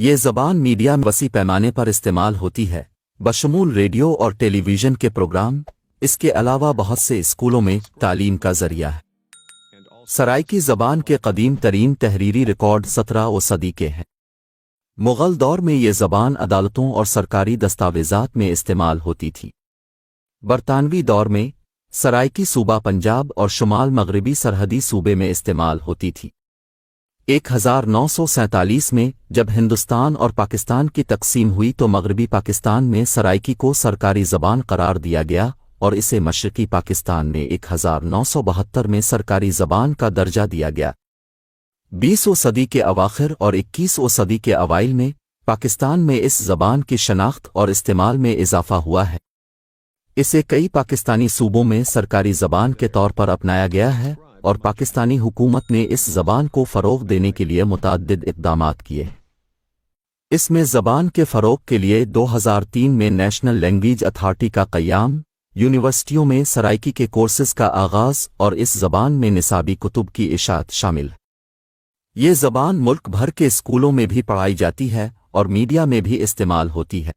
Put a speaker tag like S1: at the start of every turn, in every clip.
S1: یہ زبان میڈیا میں وسیع پیمانے پر استعمال ہوتی ہے، بشمول ریڈیو اور ٹیلی ویژن کے پروگرام۔ اس کے علاوہ بہت سے اسکولوں میں تعلیم کا ذریعہ ہے۔ سرائیکی زبان کے قدیم ترین تحریری ریکارڈ 17ویں صدی کے ہیں۔ مغل دور میں یہ زبان عدالتوں اور سرکاری دستاویزات میں استعمال ہوتی تھی۔ برطانوی دور میں سرائیکی صوبہ پنجاب اور شمال مغربی سرحدی صوبے میں استعمال ہوتی تھی۔ 1947 میں جب ہندوستان اور پاکستان کی تقسیم ہوئی تو مغربی پاکستان میں سرائیکی کو سرکاری زبان قرار دیا گیا اور اسے مشرقی پاکستان میں 1972 میں سرکاری زبان کا درجہ دیا گیا۔ 20ویں صدی کے اواخر اور 21ویں صدی کے اوائل میں پاکستان میں اس زبان کی شناخت اور استعمال میں اضافہ ہوا ہے۔ اسے کئی پاکستانی صوبوں میں سرکاری زبان کے طور پر اپنایا گیا ہے اور پاکستانی حکومت نے اس زبان کو فروغ دینے کے لیے متعدد اقدامات کیے۔ اس میں زبان کے فروغ کے لیے 2003 میں نیشنل لینگویج اتھارٹی کا قیام، یونیورسٹیوں میں سرائیکی کے کورسز کا آغاز اور اس زبان میں نصابی کتب کی اشاعت شامل ہے۔ یہ زبان ملک بھر کے اسکولوں میں بھی پڑھائی جاتی ہے اور میڈیا میں بھی استعمال ہوتی ہے۔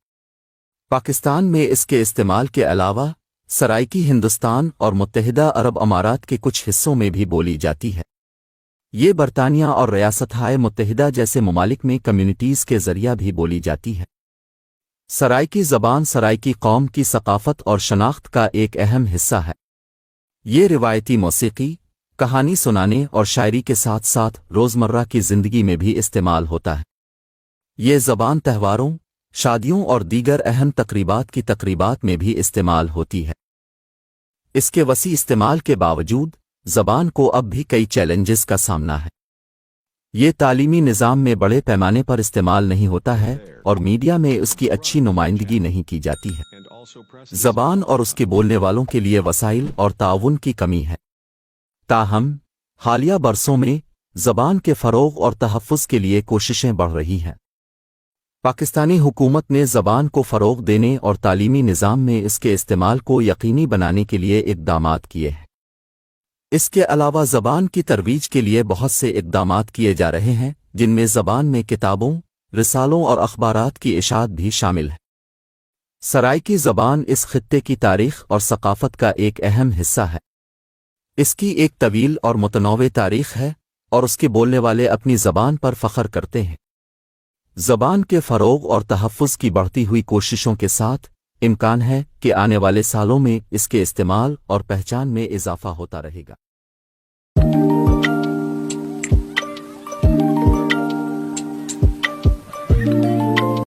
S1: پاکستان میں اس کے استعمال کے علاوہ سرائیکی ہندوستان اور متحدہ عرب امارات کے کچھ حصوں میں بھی بولی جاتی ہے۔ یہ برطانیہ اور ریاستہائے متحدہ جیسے ممالک میں کمیونٹیز کے ذریعہ بھی بولی جاتی ہے۔ سرائیکی زبان سرائیکی قوم کی ثقافت اور شناخت کا ایک اہم حصہ ہے۔ یہ روایتی موسیقی، کہانی سنانے اور شاعری کے ساتھ ساتھ روزمرہ کی زندگی میں بھی استعمال ہوتا ہے۔ یہ زبان تہواروں، شادیوں اور دیگر اہم تقریبات میں بھی استعمال ہوتی ہے۔ اس کے وسیع استعمال کے باوجود زبان کو اب بھی کئی چیلنجز کا سامنا ہے۔ یہ تعلیمی نظام میں بڑے پیمانے پر استعمال نہیں ہوتا ہے اور میڈیا میں اس کی اچھی نمائندگی نہیں کی جاتی ہے۔ زبان اور اس کے بولنے والوں کے لیے وسائل اور تعاون کی کمی ہے۔ تاہم حالیہ برسوں میں زبان کے فروغ اور تحفظ کے لیے کوششیں بڑھ رہی ہیں۔ پاکستانی حکومت نے زبان کو فروغ دینے اور تعلیمی نظام میں اس کے استعمال کو یقینی بنانے کے لیے اقدامات کیے ہیں۔ اس کے علاوہ زبان کی ترویج کے لیے بہت سے اقدامات کیے جا رہے ہیں، جن میں زبان میں کتابوں، رسالوں اور اخبارات کی اشاعت بھی شامل ہے۔ سرائیکی زبان اس خطے کی تاریخ اور ثقافت کا ایک اہم حصہ ہے۔ اس کی ایک طویل اور متنوع تاریخ ہے اور اس کے بولنے والے اپنی زبان پر فخر کرتے ہیں۔ زبان کے فروغ اور تحفظ کی بڑھتی ہوئی کوششوں کے ساتھ امکان ہے کہ آنے والے سالوں میں اس کے استعمال اور پہچان میں اضافہ ہوتا رہے گا۔